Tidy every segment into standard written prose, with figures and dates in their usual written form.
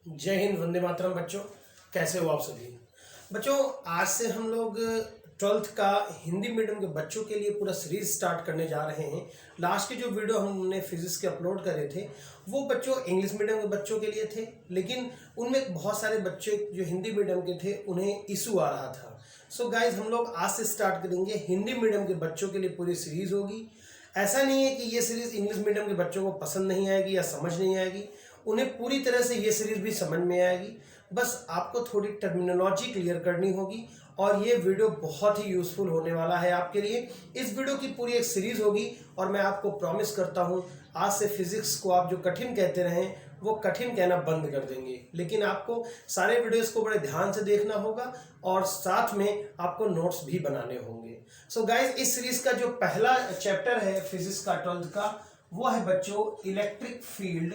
जय हिंद, वंदे मातरम। बच्चों, कैसे हो आप सभी? बच्चों, आज से हम लोग 12th का हिंदी मीडियम के बच्चों के लिए पूरा सीरीज स्टार्ट करने जा रहे हैं। लास्ट के जो वीडियो हमने फिजिक्स के अपलोड करे थे वो बच्चों इंग्लिश मीडियम के बच्चों के लिए थे, लेकिन उनमें बहुत सारे बच्चे जो हिंदी मीडियम के थे उन्हें इशू आ रहा था। सो गाइज, हम लोग आज से स्टार्ट करेंगे हिंदी मीडियम के बच्चों के लिए पूरी सीरीज होगी। ऐसा नहीं है कि ये सीरीज इंग्लिश मीडियम के बच्चों को पसंद नहीं आएगी या समझ नहीं आएगी, उन्हें पूरी तरह से ये सीरीज भी समझ में आएगी। बस आपको थोड़ी टर्मिनोलॉजी क्लियर करनी होगी और ये वीडियो बहुत ही यूजफुल होने वाला है आपके लिए। इस वीडियो की पूरी एक सीरीज होगी और मैं आपको प्रॉमिस करता हूँ आज से फिजिक्स को आप जो कठिन कहते रहे वो कठिन कहना बंद कर देंगे। लेकिन आपको सारे वीडियोस को बड़े ध्यान से देखना होगा और साथ में आपको नोट्स भी बनाने होंगे। सो गाइज, इस सीरीज का जो पहला चैप्टर है फिजिक्स का 12th का, वो है बच्चों electric field,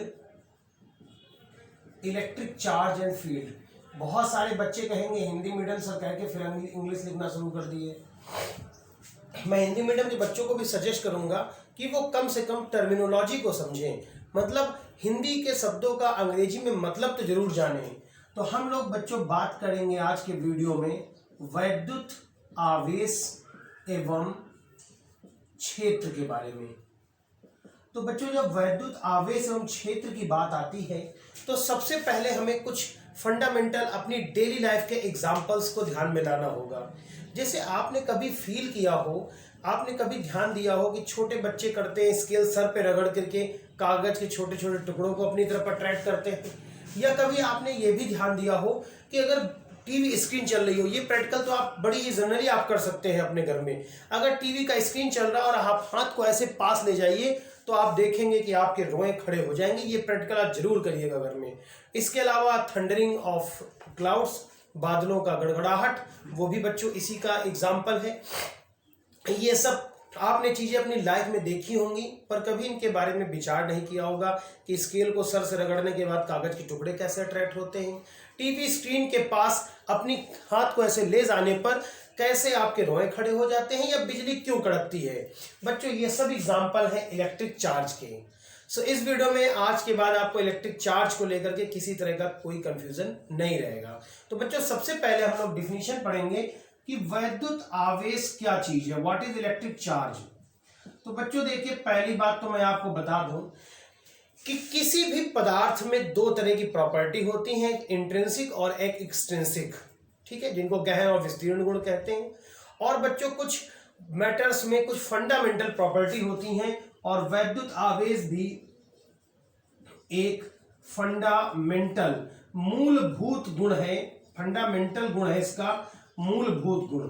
electric charge and field. बहुत सारे बच्चे कहेंगे हिंदी मीडियम सर कह के फिर इंग्लिश लिखना शुरू कर दिए। मैं हिंदी मीडियम के बच्चों को भी सजेस्ट करूंगा कि वो कम से कम टर्मिनोलॉजी को समझें, मतलब हिंदी के शब्दों का अंग्रेजी में मतलब तो जरूर जानें। तो हम लोग बच्चों बात करेंगे आज के वीडियो में वैद्युत आवेश एवं क्षेत्र के बारे में। तो बच्चों, जब वैद्युत आवेश एवं क्षेत्र की बात आती है तो सबसे पहले हमें कुछ फंडामेंटल अपनी डेली लाइफ के एग्जांपल्स को ध्यान में लाना होगा। जैसे आपने कभी फील किया हो, आपने कभी ध्यान दिया हो कि छोटे बच्चे करते हैं, स्केल सर पे रगड़ करके कागज के छोटे छोटे टुकड़ों को अपनी तरफ अट्रैक्ट करते हैं। या कभी आपने ये भी ध्यान दिया हो कि अगर टीवी स्क्रीन चल रही हो, ये प्रैक्टिकल तो आप बड़ी जनरली आप कर सकते हैं अपने घर में। अगर टीवी का स्क्रीन चल रहा है और आप हाथ को ऐसे पास ले जाइए तो आप देखेंगे कि आपके रोए खड़े हो जाएंगे। ये प्रैक्टिकल आप जरूर करिएगा घर में। इसके अलावा थंडरिंग ऑफ क्लाउड्स, बादलों का गड़गड़ाहट, वो भी बच्चों इसी का एग्जाम्पल है। ये सब आपने चीजें अपनी लाइफ में देखी होंगी पर कभी इनके बारे में विचार नहीं किया होगा कि स्केल को सर से रगड़ने के बाद कागज के टुकड़े कैसे अट्रैक्ट होते हैं। टीवी स्क्रीन के पास अपनी हाथ को ऐसे ले जाने पर कैसे आपके रोए खड़े हो जाते हैं या बिजली क्यों कड़कती है। बच्चों, ये सब एग्जाम्पल है इलेक्ट्रिक चार्ज के। सो इस वीडियो में आज के बाद आपको इलेक्ट्रिक चार्ज को लेकर के किसी तरह का कोई कंफ्यूजन नहीं रहेगा। तो बच्चों, सबसे पहले हम लोग डिफिनीशन पढ़ेंगे कि वैद्युत आवेश क्या चीज है, व्हाट इज इलेक्ट्रिक चार्ज। तो बच्चों देखिए, पहली बात तो मैं आपको बता दूं कि किसी भी पदार्थ में दो तरह की प्रॉपर्टी होती हैं, एक इंट्रिंसिक और एक एक्सट्रिंसिक, ठीक है, जिनको गहन और विस्तीर्ण गुण कहते हैं। और बच्चों, कुछ मैटर्स में कुछ फंडामेंटल प्रॉपर्टी होती हैं और वैद्युत आवेश भी एक फंडामेंटल मूलभूत गुण है, फंडामेंटल गुण है इसका, मूलभूत गुण।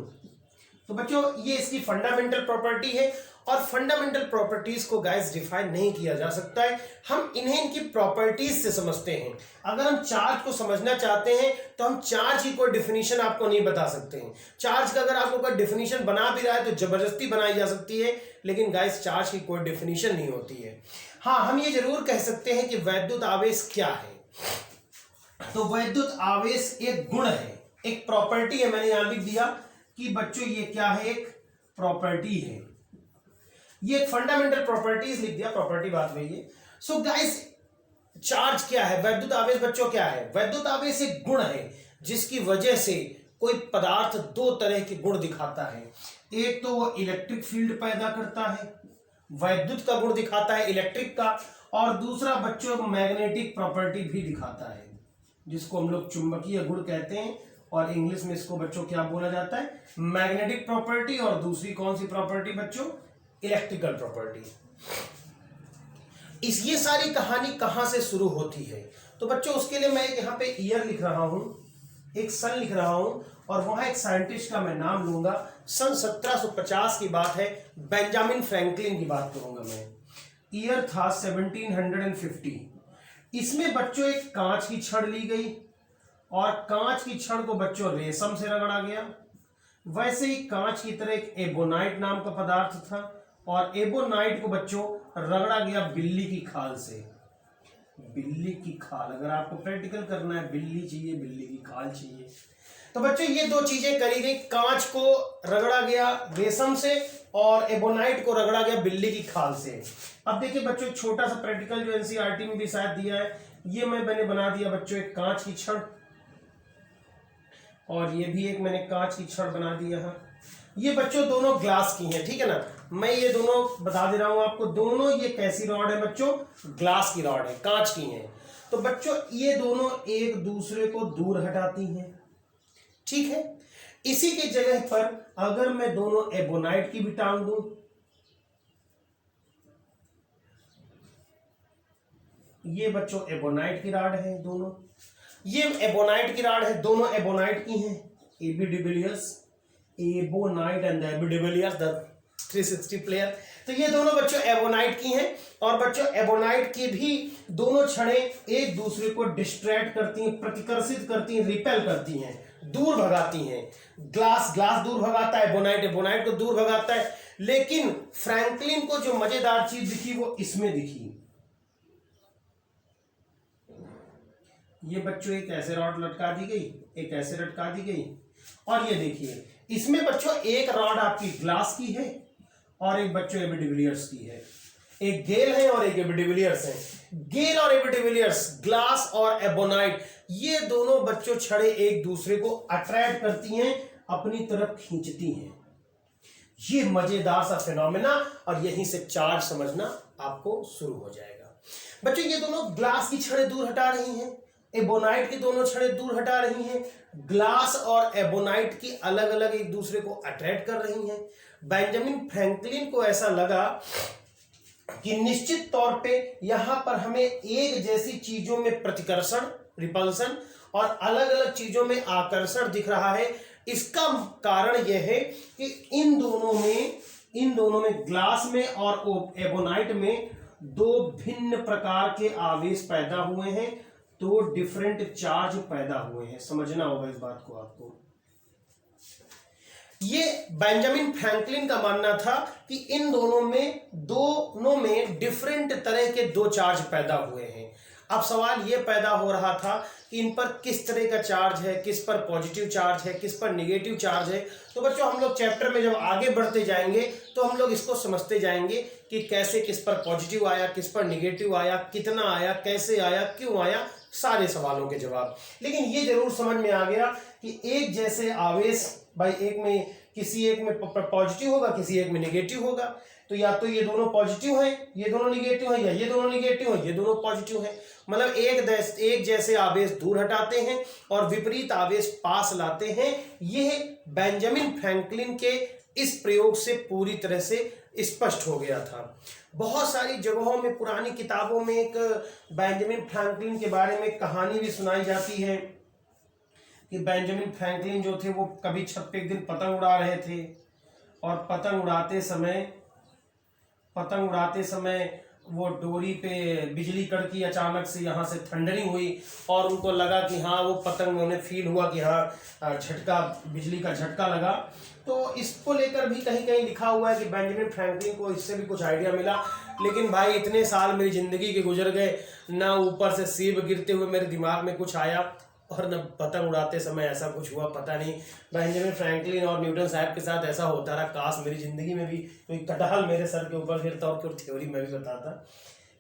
तो बच्चों, ये इसकी फंडामेंटल प्रॉपर्टी है और फंडामेंटल प्रॉपर्टीज को गाइस डिफाइन नहीं किया जा सकता है, हम इन्हें इनकी प्रॉपर्टीज से समझते हैं। अगर हम चार्ज को समझना चाहते हैं तो हम चार्ज की कोई डिफिनीशन आपको नहीं बता सकते हैं। चार्ज का अगर आपको कोई डिफिनीशन बना भी रहा है तो जबरदस्ती बनाई जा सकती है, लेकिन गाइस चार्ज की कोई डिफिनीशन नहीं होती है। हाँ, हम ये जरूर कह सकते हैं कि वैद्युत आवेश क्या है। तो वैद्युत आवेश एक गुण है, एक प्रॉपर्टी है। मैंने यहां लिख दिया कि बच्चों ये क्या है, एक प्रॉपर्टी है। ये एक फंडामेंटल प्रॉपर्टीज लिख दिया, प्रॉपर्टी बात वही है। सो गाइस, चार्ज क्या है, वैद्युत आवेश बच्चों क्या है? वैद्युत आवेश एक गुण है जिसकी वजह से कोई पदार्थ दो तरह के गुण दिखाता है। एक तो वो इलेक्ट्रिक फील्ड पैदा करता है, वैद्युत का गुण दिखाता है इलेक्ट्रिक का, और दूसरा बच्चों मैग्नेटिक प्रॉपर्टी भी दिखाता है जिसको हम लोग चुंबकीय गुण कहते हैं, और इंग्लिश में इसको बच्चों क्या बोला जाता है, मैग्नेटिक प्रॉपर्टी। और दूसरी कौन सी प्रॉपर्टी बच्चों, इलेक्ट्रिकल प्रॉपर्टी। ये सारी कहानी कहां से शुरू होती है? तो बच्चों, उसके लिए मैं यहाँ पे ईयर लिख रहा हूं, एक सन लिख रहा हूं, और वहां एक साइंटिस्ट का मैं नाम लूंगा। सन 1750 की बात है, बेंजामिन फ्रैंकलिन की बात करूंगा मैं। ईयर था 1750। इसमें बच्चों एक कांच की छड़ ली गई और कांच की छड़ को बच्चों रेशम से रगड़ा गया। वैसे ही कांच की तरह एक एबोनाइट नाम का पदार्थ था और एबोनाइट को बच्चों रगड़ा गया बिल्ली की खाल से। बिल्ली की खाल, अगर आपको प्रैक्टिकल करना है, बिल्ली चाहिए, बिल्ली की खाल चाहिए। तो बच्चों, ये दो चीजें करी गई, कांच को रगड़ा गया रेशम से और एबोनाइट को रगड़ा गया बिल्ली की खाल से। अब देखिए बच्चों, छोटा सा प्रैक्टिकल जो एनसीईआरटी में भी शायद दिया है, ये मैंने बना दिया बच्चों एक कांच की छड़, और ये भी एक मैंने कांच की छड़ बना दिया है। ये बच्चों दोनों ग्लास की हैं, ठीक है ना। मैं ये दोनों बता दे रहा हूं आपको, दोनों ये कैसी रॉड है बच्चों, ग्लास की रॉड है, कांच की हैं। तो बच्चों ये दोनों एक दूसरे को दूर हटाती हैं, ठीक है। इसी के जगह पर अगर मैं दोनों एबोनाइट की भी टांग दूं, ये बच्चों एबोनाइट की रॉड है दोनों, ये एबोनाइट की रॉड है, दोनों एबोनाइट की हैं, AB de Villiers, ebonite and AB de Villiers the 360 player. तो ये दोनों बच्चों एबोनाइट की हैं, और बच्चों एबोनाइट की भी दोनों छड़ें एक दूसरे को डिस्ट्रैक्ट करती हैं, प्रतिकर्षित करती हैं, रिपेल करती हैं, दूर भगाती हैं। ग्लास दूर भगाता है, एबोनाइट को दूर भगाता है। लेकिन फ्रैंकलिन को जो मजेदार चीज दिखी वो इसमें दिखी। ये बच्चों एक ऐसे रॉड लटका दी गई, एक ऐसे लटका दी गई, और ये देखिए इसमें बच्चों एक रॉड आपकी ग्लास की है और एक बच्चों एबी डिविलियर्स की है, एक गेल है और एक एबी डिविलियर्स है। गेल और एबी डिविलियर्स, ग्लास और एबोनाइट, ये दोनों बच्चों छड़े एक दूसरे को अट्रैक्ट करती हैं, अपनी तरफ खींचती हैं। ये मजेदार सा फिनोमेना, और यहीं से चार्ज समझना आपको शुरू हो जाएगा। बच्चों ये दोनों ग्लास की छड़ें दूर हटा रही हैं, एबोनाइट की दोनों छड़ें दूर हटा रही हैं, ग्लास और एबोनाइट की अलग अलग एक दूसरे को अट्रैक्ट कर रही हैं। बेंजामिन फ्रैंकलिन को ऐसा लगा कि निश्चित तौर पे यहां पर हमें एक जैसी चीजों में प्रतिकर्षण, रिपल्सन, और अलग अलग चीजों में आकर्षण दिख रहा है। इसका कारण यह है कि इन दोनों में ग्लास में और एबोनाइट में दो भिन्न प्रकार के आवेश पैदा हुए हैं, दो डिफरेंट चार्ज पैदा हुए हैं। समझना होगा इस बात को आपको। ये बेंजामिन फ्रैंकलिन का मानना था कि इन दोनों में डिफरेंट तरह के दो चार्ज पैदा हुए हैं। अब सवाल ये पैदा हो रहा था कि इन पर किस तरह का चार्ज है, किस पर पॉजिटिव चार्ज है, किस पर निगेटिव चार्ज है। तो बच्चों हम लोग चैप्टर में जब आगे बढ़ते जाएंगे तो हम लोग इसको समझते जाएंगे कि कैसे किस पर पॉजिटिव आया, किस पर निगेटिव आया, कितना आया, कैसे आया, क्यों आया, सारे सवालों के जवाब। लेकिन ये जरूर समझ में आ गया कि एक जैसे आवेश भाई किसी एक में पॉजिटिव होगा, किसी एक में निगेटिव होगा। तो या तो ये दोनों पॉजिटिव हैं, ये दोनों निगेटिव हैं, या ये दोनों निगेटिव हैं, ये दोनों पॉजिटिव हैं। मतलब एक जैसे आवेश दूर हटाते हैं और विपरीत आवेश पास लाते हैं। यह बेंजामिन फ्रैंकलिन के इस प्रयोग से पूरी तरह से स्पष्ट हो गया था। बहुत सारी जगहों में, पुरानी किताबों में एक बेंजामिन फ्रैंकलिन के बारे में कहानी भी सुनाई जाती है कि बेंजामिन फ्रैंकलिन जो थे वो कभी छत पे एक दिन पतंग उड़ा रहे थे, और पतंग उड़ाते समय वो डोरी पे बिजली कड़की, अचानक से यहाँ से थंडरिंग हुई और उनको लगा कि हाँ, वो पतंग उन्हें फील हुआ कि हाँ बिजली का झटका लगा। तो इसको लेकर भी कहीं कहीं लिखा हुआ है कि बेंजामिन फ्रैंकलिन को इससे भी कुछ आइडिया मिला। लेकिन भाई इतने साल मेरी जिंदगी के गुजर गए, ना ऊपर से सेब गिरते हुए मेरे दिमाग में कुछ आया और न पतंग उड़ाते समय ऐसा कुछ हुआ। पता नहीं बेंजामिन फ्रैंकलिन और न्यूटन साहब के साथ ऐसा होता रहा, काश मेरी जिंदगी में भी कोई कटहल मेरे सर के ऊपर गिरता और कोई थ्योरी मैं भी बताता।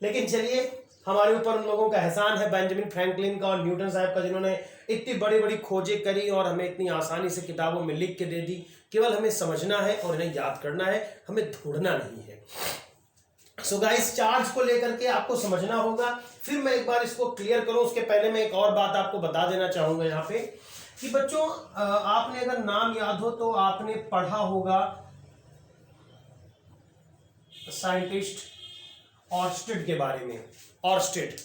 लेकिन चलिए, हमारे ऊपर उन लोगों का एहसान है, बेंजामिन फ्रैंकलिन का और न्यूटन साहब का, जिन्होंने इतनी बड़ी बड़ी खोजें करी और हमें इतनी आसानी से किताबों में लिख के दे दी। केवल हमें समझना है और इन्हें याद करना है, हमें ढूंढना नहीं है। सो गाइस, चार्ज को लेकर के आपको समझना होगा। फिर मैं एक बार इसको क्लियर करूं, उसके पहले मैं एक और बात आपको बता देना चाहूंगा यहाँ पे कि बच्चों, आपने अगर नाम याद हो तो आपने पढ़ा होगा साइंटिस्ट ऑर्स्टेड के बारे में। ऑर्स्टेड,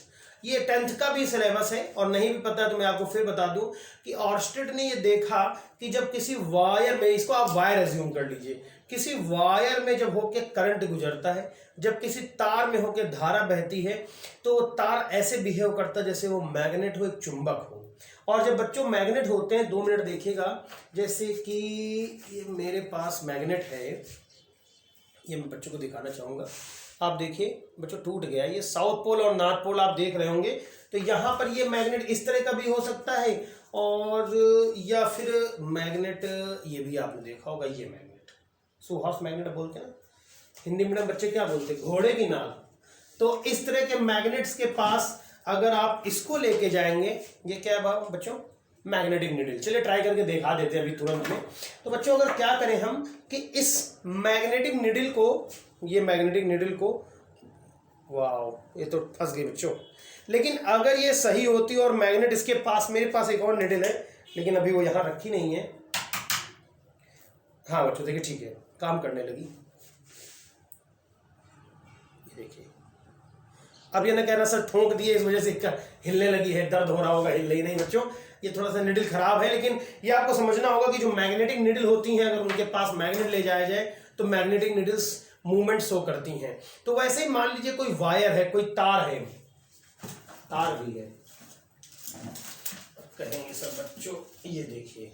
ये 10th का भी सिलेबस है, और नहीं भी पता तो मैं आपको फिर बता दूं कि ऑर्स्टेड ने ये देखा कि जब किसी वायर में, इसको आप वायर एज्यूम कर लीजिए, किसी वायर में जब होके करंट गुजरता है, जब किसी तार में होके धारा बहती है, तो वो तार ऐसे बिहेव करता है जैसे वो मैग्नेट हो, एक चुंबक हो। और जब बच्चों मैग्नेट होते हैं, 2 मिनट देखिएगा, जैसे कि ये मेरे पास मैग्नेट है, ये मैं बच्चों को दिखाना चाहूँगा। आप देखिए बच्चों, टूट गया। ये साउथ पोल और नॉर्थ पोल आप देख रहे होंगे। तो यहाँ पर ये मैग्नेट इस तरह का भी हो सकता है, और या फिर मैग्नेट, ये भी आपने देखा होगा, ये मैग्नेट सुहॉर्स मैग्नेट बोलते हैं ना, हिंदी मीडियम बच्चे क्या बोलते हैं, घोड़े की नाल। तो इस तरह के मैग्नेट्स के पास अगर आप इसको लेके जाएंगे, ये क्या है बच्चों, मैग्नेटिक नीडल। चलिए ट्राई करके दिखा देते हैं अभी तुरंत में। तो बच्चों अगर क्या करें हम कि इस मैग्नेटिक नीडल को, ये मैग्नेटिक नीडल को, वाह ये तो फंस गई बच्चों। लेकिन अगर ये सही होती और मैग्नेट इसके पास, मेरे पास एक और नीडल है लेकिन अभी वो यहाँ रखी नहीं है। हाँ बच्चों देखिए ठीक है, काम करने लगी। ये देखिए अब ये ना कहना सर ठोंक दिए इस वजह से हिलने लगी है, दर्द हो रहा होगा, हिल रही नहीं बच्चों, ये थोड़ा सा निडल खराब है। लेकिन ये आपको समझना होगा कि जो मैग्नेटिक निडल होती हैं, अगर उनके पास मैग्नेट ले जाया जाए तो मैग्नेटिक निडल्स मूवमेंट शो करती हैं। तो वैसे ही मान लीजिए कोई वायर है, कोई तार है, तार भी है, कहेंगे सर बच्चों ये देखिए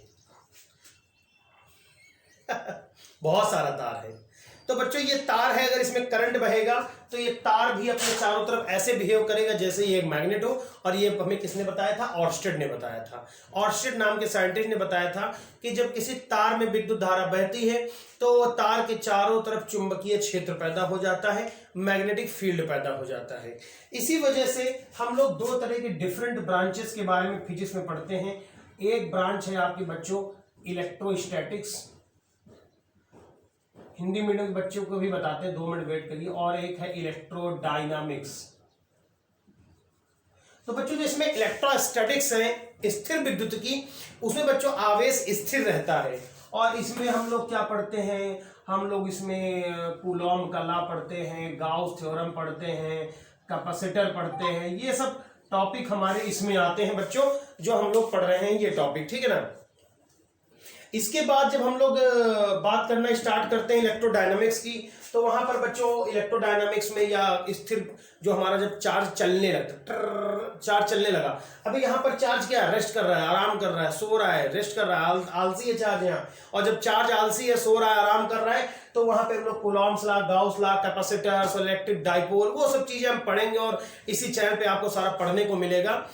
बहुत सारा तार है। तो बच्चों ये तार है, अगर इसमें करंट बहेगा तो ये तार भी अपने चारों तरफ ऐसे बिहेव करेगा जैसे ये एक मैग्नेट हो। और ये हमें किसने बताया था, ऑर्स्टेड ने बताया था। ऑर्स्टेड नाम के साइंटिस्ट ने बताया था कि जब किसी तार में विद्युत धारा बहती है तो तार के चारों तरफ चुंबकीय क्षेत्र पैदा हो जाता है, मैग्नेटिक फील्ड पैदा हो जाता है। इसी वजह से हम लोग दो तरह के डिफरेंट ब्रांचेस के बारे में फिजिक्स में पढ़ते हैं। एक ब्रांच है आपके बच्चों इलेक्ट्रोस्टैटिक्स, हिंदी मीडियम के बच्चों को भी बताते हैं, 2 मिनट वेट करिए। और एक है इलेक्ट्रोडायनामिक्स। तो बच्चों जो इसमें इलेक्ट्रोस्टैटिक्स है, स्थिर विद्युत की, उसमें बच्चों आवेश स्थिर रहता है। और इसमें हम लोग क्या पढ़ते हैं, हम लोग इसमें कूलॉम का लॉ पढ़ते हैं, गाउस थ्योरम पढ़ते हैं, कैपेसिटर पढ़ते हैं। ये सब टॉपिक हमारे इसमें आते हैं बच्चों, जो हम लोग पढ़ रहे हैं ये टॉपिक, ठीक है ना। इसके बाद जब हम लोग बात करना स्टार्ट करते हैं इलेक्ट्रोडायनामिक्स की, तो वहां पर बच्चों इलेक्ट्रोडायनामिक्स में या स्थिर जो हमारा जब चार्ज चलने लगता, चार्ज चलने लगा, अभी यहाँ पर चार्ज क्या है, रेस्ट कर रहा है, आराम कर रहा है, सो रहा है, रेस्ट कर रहा है, आलसी है चार्ज यहाँ। और जब चार्ज आलसी है, सो रहा है, आराम कर रहा है, तो वहां पे हम लोग Coulomb's law, Gauss law, capacitors, electric dipole, वो सब चीजें हम पढ़ेंगे और इसी चैनल पे आपको सारा पढ़ने को मिलेगा।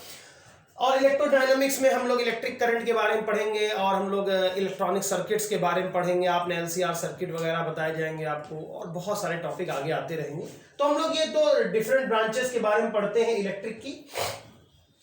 और इलेक्ट्रोडायनामिक्स में हम लोग इलेक्ट्रिक करंट के बारे में पढ़ेंगे और हम लोग इलेक्ट्रॉनिक सर्किट्स के बारे में पढ़ेंगे। आपने एलसीआर सर्किट वगैरह बताए जाएंगे आपको, और बहुत सारे टॉपिक आगे आते रहेंगे। तो हम लोग ये तो डिफरेंट ब्रांचेस के बारे में पढ़ते हैं इलेक्ट्रिक की।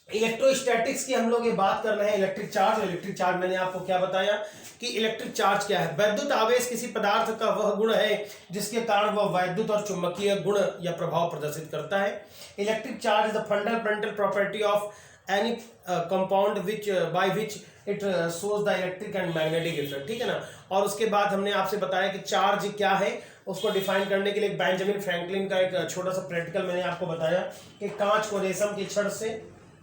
इलेक्ट्रोस्टैटिक्स की हम लोग ये बात कर रहे हैं, इलेक्ट्रिक चार्ज। इलेक्ट्रिक चार्ज मैंने आपको क्या बताया कि इलेक्ट्रिक चार्ज क्या है, वैद्युत आवेश किसी पदार्थ का वह गुण है जिसके कारण वह वैद्युत और चुंबकीय गुण या प्रभाव प्रदर्शित करता है। Electric charge is the fundamental property of any compound which by which it shows the electric and magnetic effect, ठीक है ना। और उसके बाद हमने आपसे बताया कि चार्ज क्या है, उसको डिफाइन करने के लिए बेंजामिन फ्रैंकलिन का एक छोटा सा प्रैक्टिकल मैंने आपको बताया कि कांच को रेशम की छड़ से,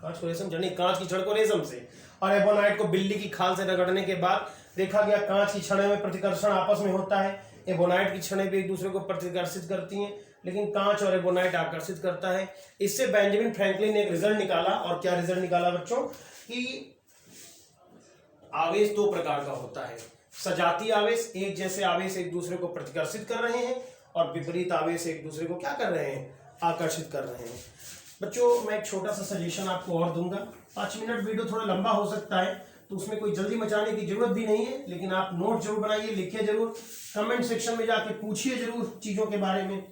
कांच को रेशम नहीं, कांच की छड़ को रेशम से और एबोनाइट को बिल्ली की खाल से रगड़ने के बाद देखा गया कांच की छड़ें में प्रतिकर्षण आपस में होता है, एबोनाइट की छड़ें भी एक दूसरे को प्रतिकर्षित करती हैं, लेकिन कांच और एबोनाइट आकर्षित करता है। इससे बेंजामिन फ्रैंकलिन ने एक रिजल्ट निकाला। और क्या रिजल्ट निकाला बच्चों कि आवेश 2 प्रकार का होता है, सजातीय आवेश, एक जैसे आवेश एक दूसरे को प्रतिकर्षित कर रहे हैं, और विपरीत आवेश एक दूसरे को क्या कर रहे हैं, आकर्षित कर रहे हैं। बच्चों मैं एक छोटा सा सजेशन आपको और दूंगा, 5 मिनट वीडियो थोड़ा लंबा हो सकता है, तो उसमें कोई जल्दी मचाने की जरूरत भी नहीं है, लेकिन आप नोट जरूर बनाइए, लिखिए जरूर, कमेंट सेक्शन में जाके पूछिए जरूर चीजों के बारे में।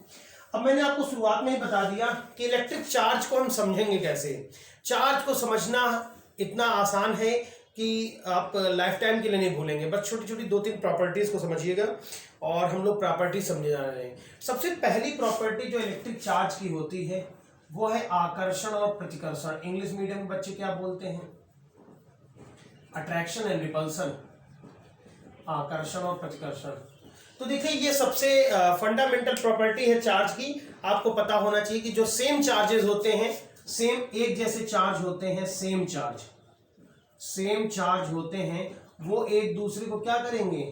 अब मैंने आपको शुरुआत में ही बता दिया कि इलेक्ट्रिक चार्ज को हम समझेंगे कैसे। चार्ज को समझना इतना आसान है कि आप लाइफ टाइम के लिए नहीं भूलेंगे, बस छोटी छोटी 2-3 प्रॉपर्टीज को समझिएगा और हम लोग प्रॉपर्टी समझे जा रहे हैं। सबसे पहली प्रॉपर्टी जो इलेक्ट्रिक चार्ज की होती है वो है आकर्षण और प्रतिकर्षण। इंग्लिश मीडियम के बच्चे क्या बोलते हैं, अट्रैक्शन एंड रिपल्सन, आकर्षण और प्रतिकर्षण। तो देखिए ये सबसे फंडामेंटल प्रॉपर्टी है चार्ज की। आपको पता होना चाहिए कि जो सेम चार्जेस होते हैं, सेम एक जैसे चार्ज होते हैं, सेम चार्ज होते हैं, वो एक दूसरे को क्या करेंगे,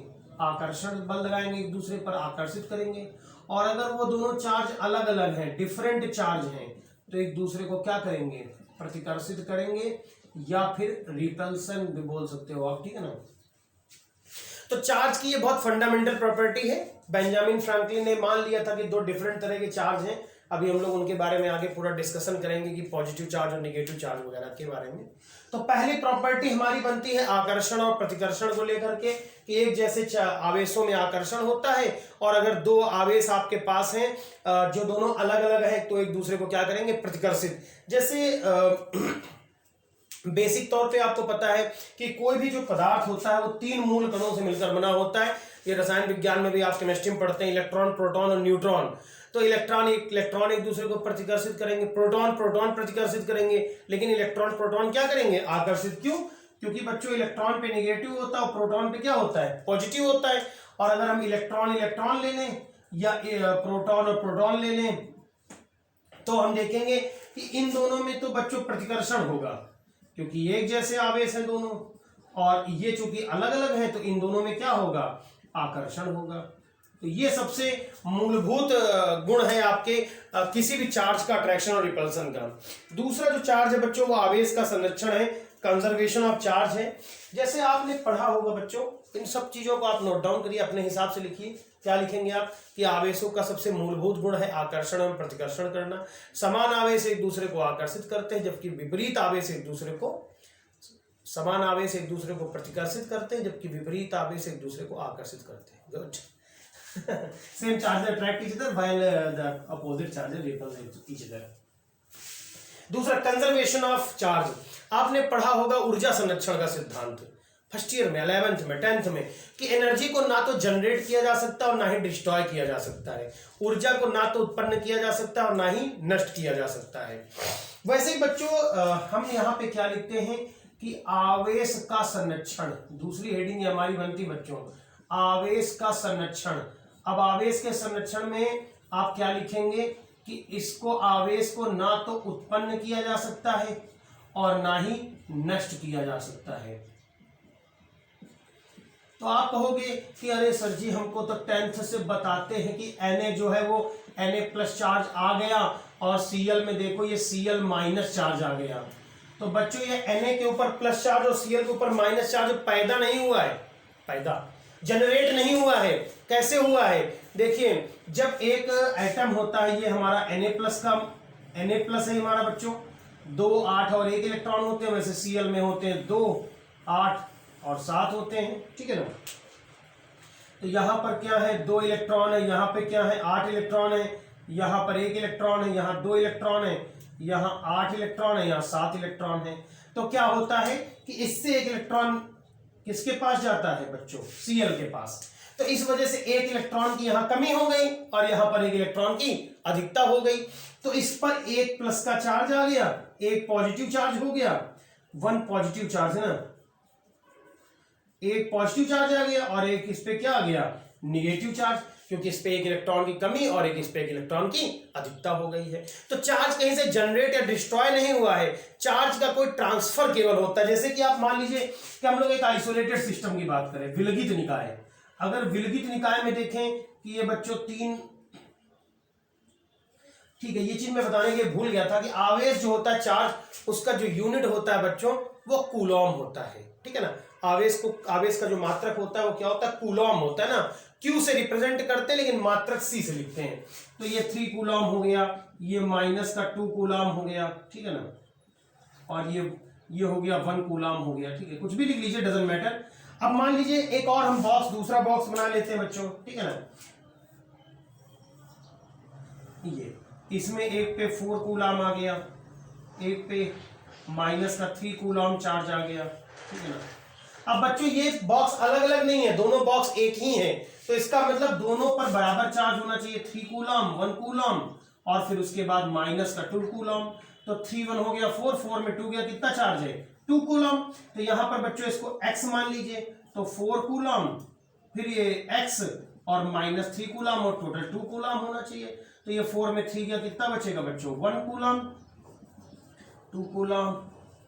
आकर्षण बल लगाएंगे, एक दूसरे पर आकर्षित करेंगे। और अगर वो दोनों चार्ज अलग अलग हैं, डिफरेंट चार्ज हैं, तो एक दूसरे को क्या करेंगे, प्रतिकर्षित करेंगे, या फिर रिपल्सन भी बोल सकते हो आप, ठीक है ना। तो चार्ज की ये बहुत फंडामेंटल प्रॉपर्टी है। बेंजामिन फ्रैंकलिन ने मान लिया था कि 2 डिफरेंट तरह के चार्ज हैं, अभी हम लोग उनके बारे में आगे पूरा डिस्कशन करेंगे कि पॉजिटिव चार्ज और नेगेटिव चार्ज वगैरह के बारे में। तो पहली प्रॉपर्टी हमारी बनती है आकर्षण और प्रतिकर्षण को लेकर के कि एक जैसे आवेशों में आकर्षण होता है, और अगर दो आवेश आपके पास हैं जो दोनों अलग अलग हैं तो एक दूसरे को क्या करेंगे, प्रतिकर्षित। जैसे बेसिक तौर पे आपको पता है कि कोई भी जो पदार्थ होता है वो तीन मूल कणों से मिलकर बना होता है। ये रसायन विज्ञान में भी आप केमिस्ट्री में पढ़ते हैं, इलेक्ट्रॉन, प्रोटॉन और न्यूट्रॉन। तो इलेक्ट्रॉन एक दूसरे को प्रतिकर्षित करेंगे, प्रोटॉन प्रतिकर्षित करेंगे, लेकिन प्रोटॉन क्या करेंगे, आकर्षित। क्यों? क्योंकि बच्चों इलेक्ट्रॉन पे नेगेटिव होता है और प्रोटॉन पे क्या होता है, पॉजिटिव होता है। और अगर हम इलेक्ट्रॉन ले लें या प्रोटॉन और प्रोटॉन ले लें तो हम देखेंगे कि इन दोनों में तो बच्चों प्रतिकर्षण होगा, क्योंकि एक जैसे आवेश हैं दोनों, और ये चूंकि अलग अलग है तो इन दोनों में क्या होगा, आकर्षण होगा। तो ये सबसे मूलभूत गुण है आपके किसी भी चार्ज का, अट्रैक्शन और रिपल्सन का। दूसरा जो चार्ज है बच्चों वो आवेश का संरक्षण है, कंजर्वेशन ऑफ चार्ज है। जैसे आपने पढ़ा होगा बच्चों, इन सब चीजों को आप नोट डाउन करिए, अपने हिसाब से लिखिए। क्या लिखेंगे आप कि आवेशों का सबसे मूलभूत गुण है आकर्षण एवं प्रतिकर्षण करना। समान आवेश एक दूसरे को आकर्षित करते हैं, जबकि विपरीत आवेश एक दूसरे को, समान आवेश एक दूसरे को प्रतिकर्षित करते हैं, जबकि विपरीत आवेश एक दूसरे को आकर्षित करते हैं। Good. Same charge attract each other while the opposite charge ripple each other. दूसरा, कंजर्वेशन ऑफ चार्ज। आपने पढ़ा होगा ऊर्जा संरक्षण का सिद्धांत फर्स्ट ईयर में, 11th में, 10th में, कि एनर्जी को ना तो जनरेट किया जा सकता और ना ही डिस्ट्रॉय किया जा सकता है। ऊर्जा को ना तो उत्पन्न किया जा सकता और ना ही नष्ट किया जा सकता है। वैसे ही बच्चों हम यहाँ पे क्या लिखते हैं कि आवेश का संरक्षण, दूसरी हेडिंग हमारी बनती बच्चों आवेश का संरक्षण। अब आवेश के संरक्षण में आप क्या लिखेंगे कि इसको, आवेश को ना तो उत्पन्न किया जा सकता है और ना ही नष्ट किया जा सकता है। तो आप कहोगे कि अरे सर जी हमको तो 10th से बताते हैं कि Na जो है वो Na+ चार्ज आ गया और Cl में देखो ये Cl- चार्ज आ गया। तो बच्चों ये Na के ऊपर प्लस चार्ज और Cl के ऊपर माइनस चार्ज पैदा नहीं हुआ है, पैदा जनरेट नहीं हुआ है। कैसे हुआ है, देखिए जब एक एटम होता है, ये हमारा Na+ है हमारा बच्चों, 2, 8 और 1 इलेक्ट्रॉन होते हैं। वैसे Cl में होते हैं 2, 8 और 7 होते हैं, ठीक है ना। तो यहाँ पर क्या है, 2 इलेक्ट्रॉन है, यहाँ पे क्या है 8 इलेक्ट्रॉन है, यहाँ पर 1 इलेक्ट्रॉन है, यहाँ 2 इलेक्ट्रॉन है, यहाँ 8 इलेक्ट्रॉन है, यहाँ 7 इलेक्ट्रॉन है। तो क्या होता है कि इससे एक इलेक्ट्रॉन किसके पास जाता है बच्चों, Cl के पास। तो इस वजह से 1 इलेक्ट्रॉन की यहाँ कमी हो गई और यहाँ पर 1 इलेक्ट्रॉन की अधिकता हो गई। तो इस पर 1+ का चार्ज आ गया, 1 पॉजिटिव चार्ज हो गया, 1 पॉजिटिव चार्ज है ना, 1 पॉजिटिव चार्ज आ गया और 1 इस पे क्या आ गया, निगेटिव चार्ज, क्योंकि इस पे 1 इलेक्ट्रॉन की कमी और इस पे 1 इलेक्ट्रॉन की अधिकता हो गई है। तो चार्ज कहीं से जनरेट या डिस्ट्रॉय नहीं हुआ है, चार्ज का कोई ट्रांसफर केवल होता है। जैसे कि आप मान लीजिए कि हम लोग एक आइसोलेटेड सिस्टम की बात करें, विलगित निकाय। अगर विलगित निकाय में देखें कि ये बच्चों 3, ठीक है, ये चीज मैं बताने के भूल गया था कि आवेश जो होता है चार्ज, उसका जो यूनिट होता है बच्चों वो कूलॉम होता है, ठीक है ना। आवेश का जो मात्रक होता है वो क्या होता है, कूलॉम होता है ना। Q से रिप्रेजेंट करते हैं लेकिन मात्रक C से लिखते हैं। तो ये 3 कूलॉम हो गया, ये -2 कूलॉम हो गया, ठीक है ना, और ये हो गया 1 कूलॉम हो गया, ठीक है, कुछ भी लिख लीजिए, डजंट मैटर। अब मान लीजिए एक और हम दूसरा बॉक्स बना लेते हैं बच्चों, ठीक है ना। ये इसमें एक पे 4 कूलॉम आ गया, एक पे -3 कूलॉम चार्ज आ गया, ठीक है ना। अब बच्चों ये बॉक्स अलग अलग नहीं है, दोनों बॉक्स एक ही है। तो इसका मतलब दोनों पर बराबर चार्ज होना चाहिए, 3 कूलॉम 1 कूलॉम और फिर उसके बाद -2 कूलॉम। तो 3 1 हो गया 4, 4 में 2 गया, कितना चार्ज है 2 कूलॉम। तो यहां पर बच्चों इसको x मान लीजिए, तो 4 कूलॉम फिर ये x और -3 कूलॉम और टोटल 2 कूलॉम होना चाहिए। तो ये 4 में 3 गया, कितना बचेगा बच्चों 1 कूलॉम, 2 कूलॉम,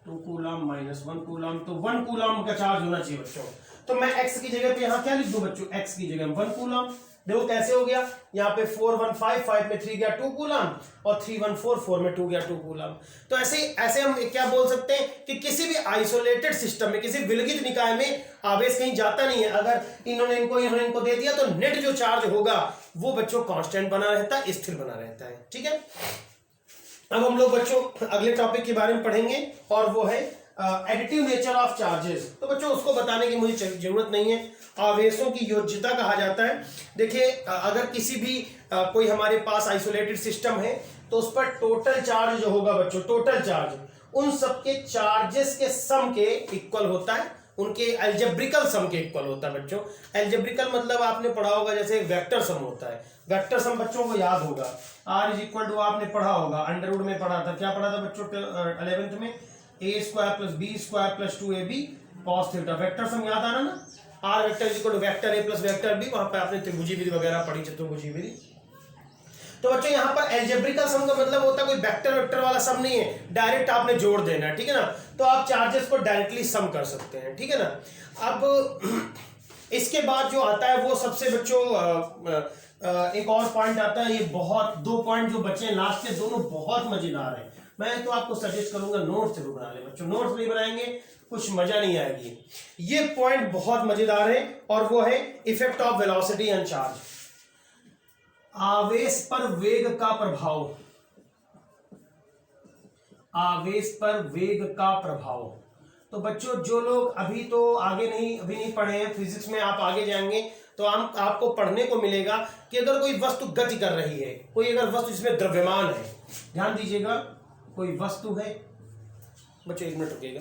2 कूलॉम -1 कूलॉम। तो 1 कूलॉम का चार्ज होना चाहिए बच्चों। तो मैं x की जगह पे यहाँ क्या लिख दूं बच्चों, x की जगह 1 कूलॉम, देखो कैसे हो गया, यहाँ पे 4155 में 3 गया 2 कूलम और 3144 में 2 गया 2 कूलम। तो ऐसे हम क्या बोल सकते हैं कि किसी भी आइसोलेटेड सिस्टम में, किसी विलगित निकाय में आवेश कहीं जाता नहीं है। अगर इन्होंने इनको दे दिया तो नेट जो चार्ज होगा वो बच्चों कांस्टेंट बना रहता है, स्थिर बना रहता है। ठीक है, अब हम लोग बच्चों अगले टॉपिक के बारे में पढ़ेंगे और वो है एडिटिव नेचर ऑफ चार्जेस। तो बच्चों उसको बताने की मुझे जरूरत नहीं है, आवेशों की योज्यता कहा जाता है। देखिए अगर किसी भी कोई हमारे पास आइसोलेटेड सिस्टम है तो उस पर टोटल चार्ज जो होगा बच्चों, टोटल चार्ज उन सबके चार्जेस के सम के इक्वल होता है, उनके एल्जेब्रिकल सम के इक्वल होता है बच्चों। एल्जेब्रिकल मतलब आपने पढ़ा होगा जैसे वेक्टर सम होता है, वेक्टर सम बच्चों को याद होगा, R इज इक्वल टू आपने पढ़ा होगा, अंडर रूट में पढ़ा था, क्या पढ़ा था बच्चों 11th में, a square plus B square plus 2ab cos theta. Vector sum याद आ रहा ना, R vector is equal to vector a plus vector b, वहां पे आपने त्रिभुजी विधि वगैरह पढ़ी, चतुर्भुजी विधि। तो बच्चों यहाँ पर एल्जेब्रिकल सम का मतलब होता है कोई वेक्टर वेक्टर वाला सम नहीं है, डायरेक्ट आपने जोड़ देना है। ठीक है ना, तो आप चार्जेस को डायरेक्टली सम कर सकते हैं। ठीक है ना, अब इसके बाद जो आता है वो सबसे बच्चों एक और पॉइंट आता है, ये बहुत 2 पॉइंट जो बचे हैं लास्ट के, दोनों बहुत मजेदार है। मैं तो आपको सजेस्ट करूंगा नोट्स जरूर बना ले बच्चों, नोट्स नहीं बनाएंगे कुछ मजा नहीं आएगी। ये पॉइंट बहुत मजेदार है और वो है effect of velocity and charge, आवेश पर वेग का प्रभाव, आवेश पर वेग का प्रभाव। तो बच्चों जो लोग अभी नहीं पढ़े हैं फिजिक्स में, आप आगे जाएंगे तो आपको पढ़ने को मिलेगा कि अगर कोई वस्तु गति कर रही है, कोई अगर वस्तु जिसमें द्रव्यमान है, ध्यान दीजिएगा, कोई वस्तु है बच्चों, 1 मिनट रुकिएगा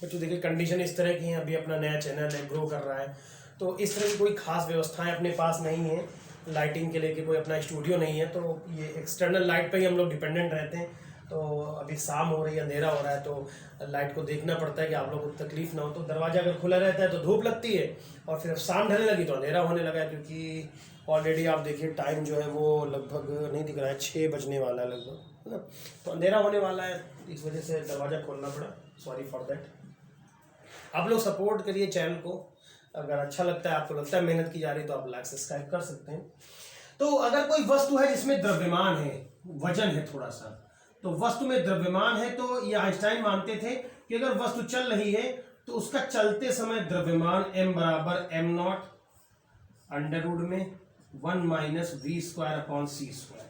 बच्चों। देखिए कंडीशन इस तरह की है, अभी अपना नया चैनल है, ग्रो कर रहा है, तो इस तरह की कोई खास व्यवस्थाएं अपने पास नहीं है, लाइटिंग के लिए कोई अपना स्टूडियो नहीं है, तो ये एक्सटर्नल लाइट पे ही हम लोग डिपेंडेंट रहते हैं। तो अभी शाम हो रही है, अंधेरा हो रहा है, तो लाइट को देखना पड़ता है कि आप लोगों को तकलीफ ना हो। तो दरवाजा अगर खुला रहता है तो धूप लगती है, और फिर शाम ढलने लगी तो अंधेरा होने लगा है, क्योंकि ऑलरेडी आप देखिए टाइम जो है वो लगभग नहीं दिख रहा है, 6 बजने वाला है लगभग, है ना, तो अंधेरा होने वाला है, इस वजह से दरवाज़ा खोलना पड़ा, सॉरी फॉर दैट। आप लोग सपोर्ट करिए चैनल को, अगर अच्छा लगता है, आपको लगता है मेहनत की जा रही है, तो आप लाइक सब्सक्राइब कर सकते हैं। तो अगर कोई वस्तु है जिसमें द्रव्यमान है, वजन है थोड़ा सा, तो वस्तु में द्रव्यमान है, तो ये आइंस्टाइन मानते थे कि अगर वस्तु चल रही है तो उसका चलते समय द्रव्यमान m बराबर m0 अंडर रूट में 1 minus v square upon c square.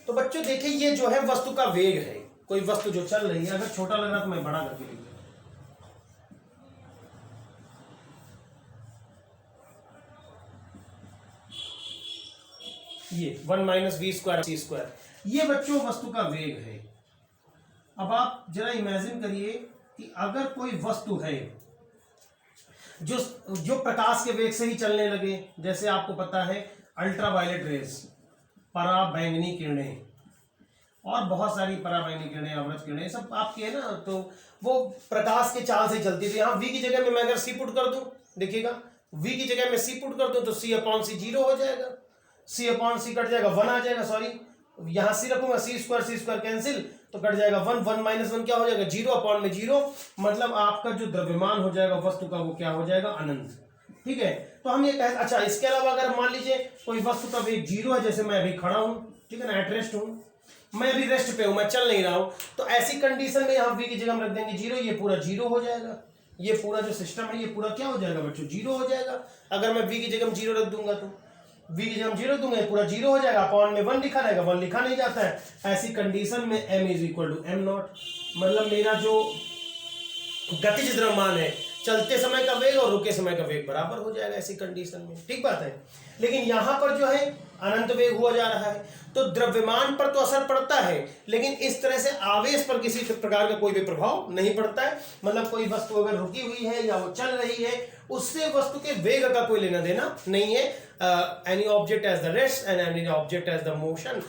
तो बच्चों देखिए ये जो है वस्तु का वेग है, कोई वस्तु जो चल रही है, अगर छोटा लग रहा तो मैं बड़ा करके लिख देता, ये 1 minus V square C square, ये बच्चों वस्तु का वेग है। अब आप जरा इमेजिन करिए कि अगर कोई वस्तु है जो प्रकाश के वेग से ही चलने लगे, जैसे आपको पता है अल्ट्रावायलेट रेज, पराबैंगनी किरणें, और बहुत सारी पराबैंगनी किरणें, अवरज किरणें, सब आपके है ना, तो वो प्रकाश के चाल से चलती थी। यहाँ v की जगह में मैं अगर c पुट कर दूं, देखिएगा v की जगह में c पुट कर दूं तो c अपॉन सी 0 हो जाएगा, c अपॉन सी कट जाएगा 1 आ जाएगा, सॉरी यहाँ c रखूंगा, c स्क्वायर कैंसिल तो कट जाएगा 1 माइनस 1 क्या हो जाएगा 0 अपॉन में 0, मतलब आपका जो द्रव्यमान हो जाएगा वस्तु का वो क्या हो जाएगा अनंत। ठीक है, तो हम ये कह, अच्छा इसके अलावा अगर मान लीजिए कोई वस्तु का वेग 0 है, जैसे मैं अभी खड़ा हूं, ठीक है ना, एट रेस्ट हूं, मैं अभी रेस्ट पे हूं, मैं चल नहीं रहा हूं, तो ऐसी कंडीशन में यहाँ v की जगह हम रख देंगे 0, ये पूरा 0 हो जाएगा, ये पूरा जो सिस्टम है ये पूरा क्या हो जाएगा बच्चों 0 हो जाएगा। अगर मैं v की जगह 0 रख दूंगा तो v की जगह 0 दूंगा पूरा 0 हो जाएगा, अपॉन में 1 लिखा रहेगा, 1 लिखा नहीं जाता है। ऐसी कंडीशन में m is equal to m0, मतलब मेरा जो गतिज द्रव्यमान है, चलते समय का वेग और रुके समय का वेग बराबर हो जाएगा ऐसी कंडीशन में, ठीक बात है। लेकिन यहां पर जो है अनंत वेग हुआ जा रहा है, तो द्रव्यमान पर तो असर पड़ता है, लेकिन इस तरह से आवेश पर किसी प्रकार का कोई भी प्रभाव नहीं पड़ता है। मतलब कोई वस्तु अगर रुकी हुई है या वो चल रही है, उससे वस्तु के वेग का कोई लेना देना नहीं है। Any object at the rest and any object at the motion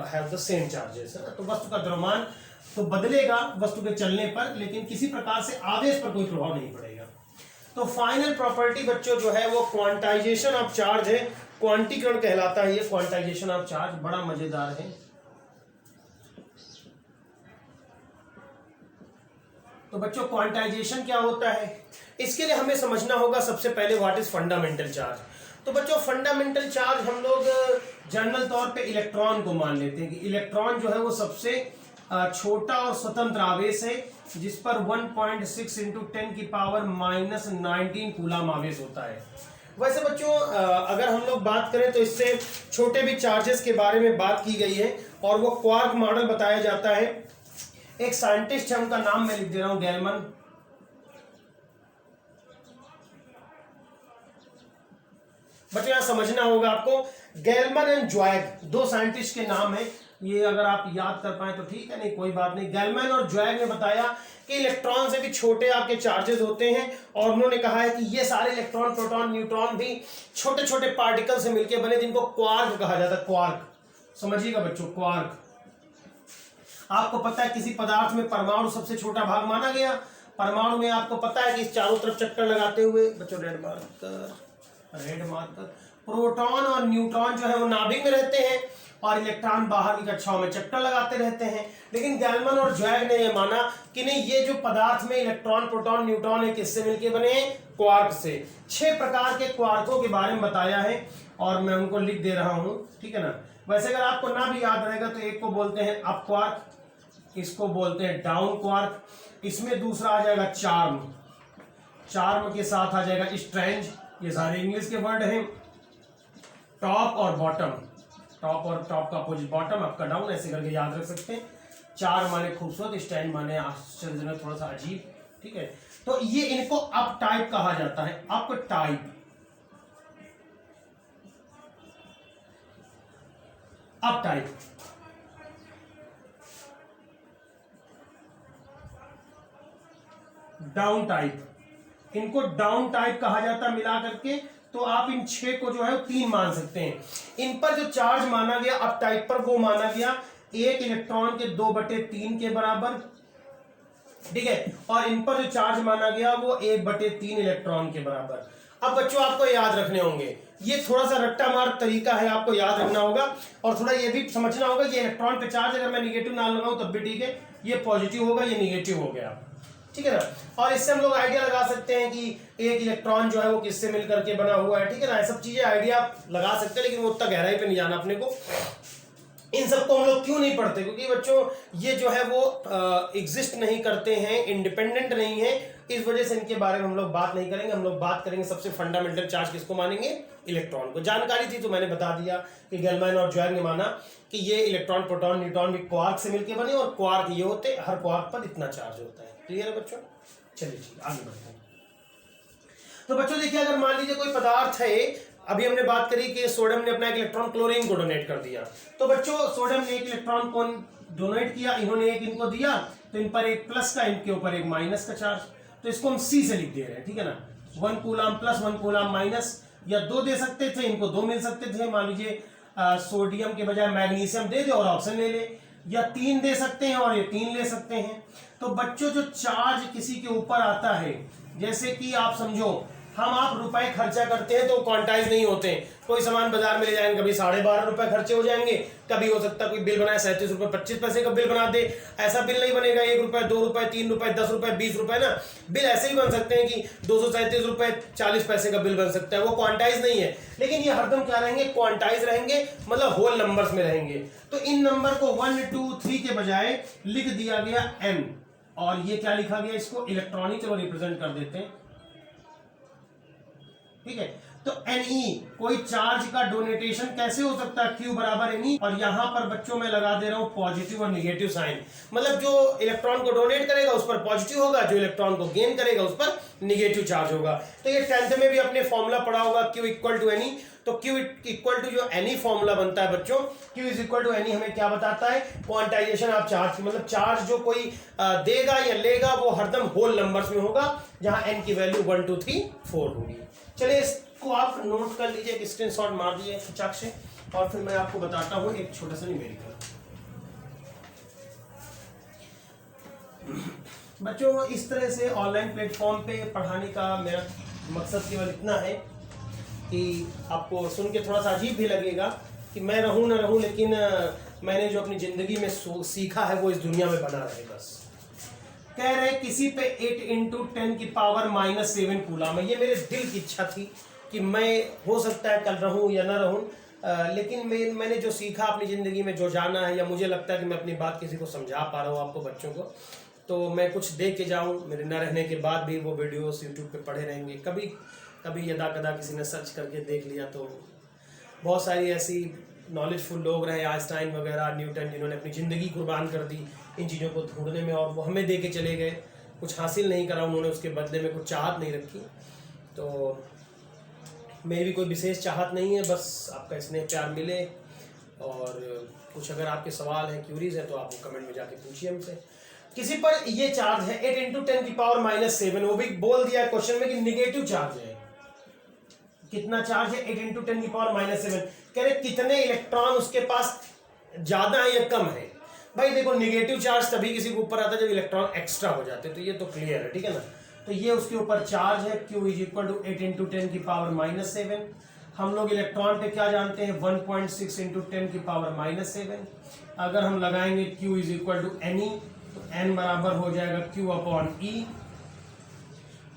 have the same charges, है ना। तो वस्तु का द्रव्यमान तो बदलेगा वस्तु के चलने पर, लेकिन किसी प्रकार से आवेश पर कोई प्रभाव नहीं पड़ेगा। तो फाइनल प्रॉपर्टी बच्चों जो है वो क्वांटाइजेशन ऑफ चार्ज है, क्वांटीकरण कहलाता है ये, क्वांटाइजेशन ऑफ चार्ज बड़ा मजेदार है। तो बच्चों क्वांटाइजेशन क्या होता है, इसके लिए हमें समझना होगा सबसे पहले व्हाट इज फंडामेंटल चार्ज। तो बच्चों फंडामेंटल चार्ज हम लोग जनरल तौर पे इलेक्ट्रॉन को मान लेते हैं कि इलेक्ट्रॉन जो है वो सबसे छोटा और स्वतंत्र आवेश है, जिस पर 1.6 इंटू 10 की पावर -19 कूलम आवेश होता है। वैसे बच्चों अगर हम लोग बात करें तो इससे छोटे भी चार्जेस के बारे में बात की गई है और वो क्वार्क मॉडल बताया जाता है। एक साइंटिस्ट है, उनका नाम मैं लिख दे रहा हूं, गैलमन। बच्चों यहां समझना होगा आपको, गैलमन एंड ज़्वाइग दो साइंटिस्ट के नाम है। ये अगर आप याद कर पाए तो ठीक है, नहीं कोई बात नहीं। गैलमन और ज़्वाइग ने बताया कि इलेक्ट्रॉन से भी छोटे आपके चार्जेस होते हैं और उन्होंने कहा है कि ये सारे इलेक्ट्रॉन, प्रोटॉन, न्यूट्रॉन भी छोटे छोटे पार्टिकल से मिलकर बने, जिनको क्वार्क कहा जाता है। क्वार्क समझिएगा बच्चों, क्वार्क। आपको पता है किसी पदार्थ में परमाणु सबसे छोटा भाग माना गया। परमाणु में आपको पता है कि इस चारों तरफ चक्कर लगाते हुए, बच्चों रेड मार्कर, प्रोटॉन और न्यूट्रॉन जो है वो नाभिक में रहते हैं और इलेक्ट्रॉन बाहर की कक्षाओं में चक्कर लगाते रहते हैं। लेकिन गैलमन और ज़्वाइग ने यह माना कि नहीं, ये जो पदार्थ में इलेक्ट्रॉन, प्रोटॉन, न्यूट्रॉन है, किससे मिलके बने हैं? क्वार्क से। 6 प्रकार के क्वार्कों के बारे में बताया है और मैं उनको लिख दे रहा हूं, ठीक है ना। वैसे अगर आपको ना भी याद रहेगा तो एक को बोलते हैं अप क्वार्क, इसको बोलते हैं डाउन क्वार्क, इसमें दूसरा आ जाएगा चार्म, चार्म के साथ आ जाएगा स्ट्रेंज, ये सारे इंग्लिश के वर्ड हैं। टॉप और बॉटम, टॉप और टॉप का अपोजिट बॉटम, आपका डाउन, ऐसे करके याद रख सकते हैं। चार माने खूबसूरत, स्टैंड माने आश्चर्यजनक, थोड़ा सा अजीब, ठीक है। तो ये इनको अप टाइप कहा जाता है, up type, up type. Down type, इनको डाउन टाइप कहा जाता है मिला करके। तो आप इन 6 को जो है 3 मान सकते हैं। इन पर जो चार्ज माना गया अप टाइप पर, वो माना गया 1 इलेक्ट्रॉन के 2/3 के बराबर, ठीक है। और इन पर जो चार्ज माना गया वो 1/3 इलेक्ट्रॉन के बराबर। अब बच्चों आपको याद रखने होंगे, ये थोड़ा सा रट्टा मार तरीका है, आपको याद रखना होगा और थोड़ा ये भी समझना होगा कि इलेक्ट्रॉन पे चार्ज अगर मैं निगेटिव ना लगाऊं तब भी ठीक है, ये पॉजिटिव होगा, ये निगेटिव हो गया, ठीक है ना। और इससे हम लोग आइडिया लगा सकते हैं कि एक इलेक्ट्रॉन जो है वो किससे मिलकर के बना हुआ है, ठीक है ना। ये सब चीजें आइडिया आप लगा सकते हैं, लेकिन वो उतना गहराई पे नहीं जाना अपने को। इन सबको हम लोग क्यों नहीं पढ़ते? क्योंकि बच्चों ये जो है वो एग्जिस्ट नहीं करते हैं, इंडिपेंडेंट नहीं है, इस वजह से इनके बारे में हम लोग बात नहीं करेंगे। हम लोग बात करेंगे सबसे फंडामेंटल चार्ज किसको मानेंगे? इलेक्ट्रॉन को। जानकारी थी तो मैंने बता दिया कि गैलमैन और ज़्वाइग ने माना कि ये इलेक्ट्रॉन, प्रोटॉन, न्यूट्रॉन भी क्वार्क से मिलकर बने और क्वार्क ये होते, हर क्वार्क पर इतना चार्ज होता है। क्लियर है बच्चों? चलिए आगे बढ़ते हैं। तो बच्चों देखिए, अगर मान लीजिए कोई पदार्थ है, अभी हमने बात करी कि सोडियम ने अपना एक इलेक्ट्रॉन क्लोरीन को डोनेट कर दिया। तो बच्चों सोडियम ने एक इलेक्ट्रॉन को डोनेट किया, इन्होंने एक इनको दिया, तो इन पर एक प्लस का, इनके ऊपर एक माइनस का चार्ज, तो इसको हम सी से लिख दे रहे हैं, ठीक है ना। 1 कूलम प्लस 1 कूलम माइनस, या 2 दे सकते थे, इनको 2 मिल सकते थे। मान लीजिए सोडियम के बजाय मैग्नीशियम दे दे और ऑप्शन ले ले, या 3 दे सकते हैं और ये 3 ले सकते हैं। तो बच्चों जो चार्ज किसी के ऊपर आता है, जैसे कि आप समझो हम आप रुपए खर्चा करते हैं तो क्वांटाइज नहीं होते। कोई सामान बाजार में ले जाएंगे, कभी 12.5 रुपए खर्चे हो जाएंगे, कभी हो सकता है कोई बिल बनाए 37 रुपए 25 पैसे का बिल बना दे। ऐसा बिल नहीं बनेगा 1 रुपए, 2 रुपए, 3 रुपए, 10 रुपए, 20 रुपए ना। बिल ऐसे ही बन सकते हैं कि 237 रुपए 40 पैसे का बिल बन सकता है, वो क्वांटाइज नहीं है। लेकिन ये हरदम क्या रहेंगे? क्वांटाइज रहेंगे, मतलब होल नंबर्स में रहेंगे। तो इन नंबर को 1, 2, 3 के बजाय लिख दिया गया n, और ये क्या लिखा गया? इसको इलेक्ट्रॉनिक, चलो रिप्रेजेंट कर देते हैं, ठीक है। तो Ne कोई चार्ज का डोनेटेशन कैसे हो सकता है? Q बराबर Ne, और यहां पर बच्चों में लगा दे रहा हूं पॉजिटिव और निगेटिव साइन। मतलब जो इलेक्ट्रॉन को डोनेट करेगा उस पर पॉजिटिव होगा, जो इलेक्ट्रॉन को गेन करेगा उस पर निगेटिव चार्ज होगा। तो ये 10th में भी अपने फॉर्मूला पढ़ा होगा, Q इक्वल टू Ne। तो Q इक्वल टू जो Ne फॉर्मूला बनता है बच्चों, Q is equal to Ne हमें क्या बताता है? क्वांटाइजेशन ऑफ चार्ज, मतलब चार्ज जो कोई देगा या लेगा वो हरदम होल नंबर्स में होगा, जहां n की वैल्यू 1, 2, 3, 4 होगी। चलिए इसको आप नोट कर लीजिए, एक स्क्रीनशॉट मार दीजिए चक से, और फिर मैं आपको बताता हूं एक छोटा सा न्यूमेरिकल। बच्चों इस तरह से ऑनलाइन प्लेटफॉर्म पे पढ़ाने का मेरा मकसद केवल इतना है कि आपको सुन के थोड़ा सा अजीब भी लगेगा कि मैं रहूं ना रहूं, लेकिन मैंने जो अपनी ज़िंदगी में सीखा है वो इस दुनिया में बना रहे बस। कह रहे हैं किसी पे 8 इंटू 10 की पावर -7 कूलम है। ये मेरे दिल की इच्छा थी कि मैं हो सकता है कल रहूं या ना रहूं, लेकिन मैंने जो सीखा अपनी ज़िंदगी में, जो जाना है, या मुझे लगता है कि मैं अपनी बात किसी को समझा पा रहा हूँ, आपको बच्चों को, तो मैं कुछ दे के जाऊँ। मेरे न रहने के बाद भी वो वीडियोस यूट्यूब पे पड़े रहेंगे। कभी कभी यदा कदा किसी ने सर्च करके देख लिया तो बहुत सारी ऐसी नॉलेजफुल लोग रहे, आइंस्टाइन वगैरह, न्यूटन, जिन्होंने अपनी ज़िंदगी कुर्बान कर दी इन चीज़ों को ढूंढने में, और वो हमें दे के चले गए। कुछ हासिल नहीं करा उन्होंने, उसके बदले में कुछ चाहत नहीं रखी। तो मेरी भी कोई विशेष चाहत नहीं है, बस आपका स्नेह प्यार मिले। और कुछ अगर आपके सवाल हैं, क्यूरीज हैं, तो आप वो कमेंट में जाके पूछिए हमसे। किसी पर ये चार्ज है 8 इंटू 10 की पावर -7, वो भी बोल दिया क्वेश्चन में कि निगेटिव चार्ज है। कितना चार्ज है? 8 इंटू 10 की पावर -7। कह रहे कितने इलेक्ट्रॉन उसके पास ज्यादा है या कम है। भाई देखो, निगेटिव चार्ज तभी किसी के ऊपर आता है जब इलेक्ट्रॉन एक्स्ट्रा हो जाते हैं, तो ये तो क्लियर है, ठीक है ना। तो ये उसके ऊपर चार्ज है, Q = 8 इंटू 10 की पावर -7। हम लोग इलेक्ट्रॉन पे क्या जानते हैं? 1.6 इंटू 10 की पावर -7। अगर हम लगाएंगे Q = Ne, तो N बराबर हो जाएगा Q/E।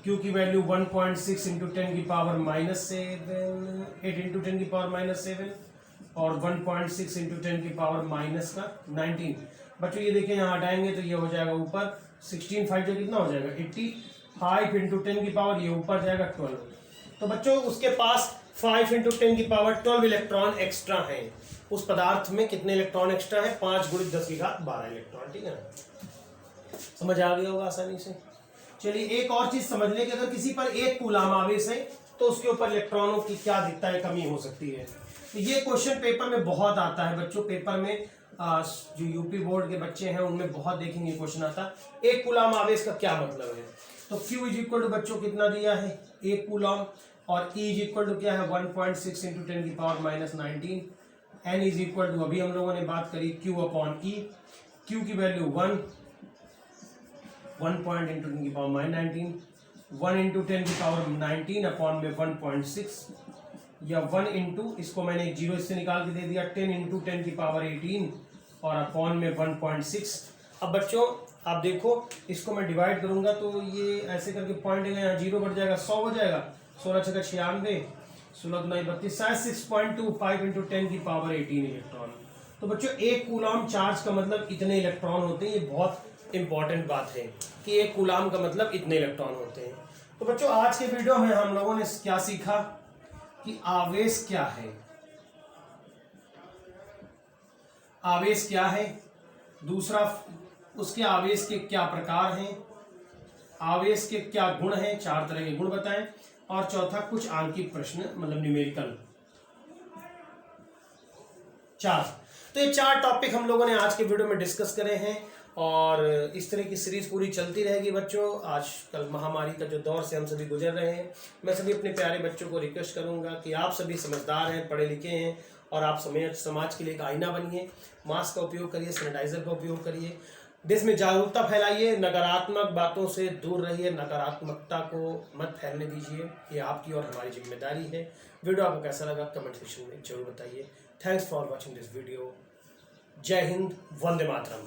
Q की वैल्यू 1.6 इंटू 10 की पावर -7, 8 इंटू 10 की पावर -7, और 1.6 इंटू 10 की पावर -19। बच्चों ये देखिए, यहाँ हटाएंगे तो ये हो जाएगा ऊपर 16, 5 जो कितना हो जाएगा 85 इंटू 10 की पावर, ये ऊपर जाएगा 12। तो बच्चों उसके पास 5 इंटू 10 की पावर 12 इलेक्ट्रॉन एक्स्ट्रा हैं। उस पदार्थ में कितने इलेक्ट्रॉन एक्स्ट्रा है? 5 × 10⁻12 इलेक्ट्रॉन, ठीक है ना। समझ आ गया होगा आसानी से। चलिए एक और चीज समझ लें कि अगर किसी पर 1 कूलम आवेश है तो उसके ऊपर इलेक्ट्रॉनों की क्या दिखता है, कमी हो सकती है। तो ये क्वेश्चन पेपर में बहुत आता है बच्चों। पेपर में जो यूपी बोर्ड के बच्चे हैं उनमें बहुत देखेंगे क्वेश्चन आता है, 1 कूलम आवेश का क्या मतलब है। तो Q = बच्चों कितना दिया है? 1 कूलम। और E = क्या है? 1.6 इंटू 10 की पावर -19। N = अभी हम लोगों ने बात करी Q/E। Q की वैल्यू 1 इंटू 10 की पावर -19, 1 इंटू 10 की पावर 19 अपॉन में 1.6, या 1 इंटू, इसको मैंने एक जीरो इससे निकाल के दे दिया, 10 इंटू 10 की पावर 18 और अपॉन में 1.6। अब बच्चों आप देखो, इसको मैं डिवाइड करूंगा तो ये ऐसे करके पॉइंट यहाँ जीरो बढ़ जाएगा, 100 हो जाएगा, 16 × 6 = 96, 16 × 9 = 32, 6.25 इंटू 10 की पावर 18 इलेक्ट्रॉन। तो बच्चों 1 कूलम चार्ज का मतलब इतने इलेक्ट्रॉन होते हैं। ये बहुत इंपॉर्टेंट बात है कि 1 कूलम का मतलब इतने इलेक्ट्रॉन होते हैं। तो बच्चों आज के वीडियो में हम लोगों ने क्या सीखा कि आवेश क्या है, आवेश क्या है, दूसरा उसके आवेश के क्या प्रकार हैं, आवेश के क्या गुण हैं, 4 तरह के गुण बताएं, और चौथा कुछ आंकिक प्रश्न मतलब न्यूमेरिकल 4। तो ये 4 टॉपिक हम लोगों ने आज के वीडियो में डिस्कस करे हैं, और इस तरह की सीरीज पूरी चलती रहेगी बच्चों। आजकल महामारी का जो दौर से हम सभी गुजर रहे हैं, मैं सभी अपने प्यारे बच्चों को रिक्वेस्ट करूंगा कि आप सभी समझदार हैं, पढ़े लिखे हैं, और आप समाज के लिए एक आईना बनिए। मास्क का उपयोग करिए, सैनिटाइजर का उपयोग करिए, देश में जागरूकता फैलाइए, नकारात्मक बातों से दूर रहिए, नकारात्मकता को मत फैलने दीजिए। ये आपकी और हमारी जिम्मेदारी है। वीडियो आपको कैसा लगा कमेंट सेक्शन में जरूर बताइए। Thanks for watching this video. जय हिंद, वंदे मातरम।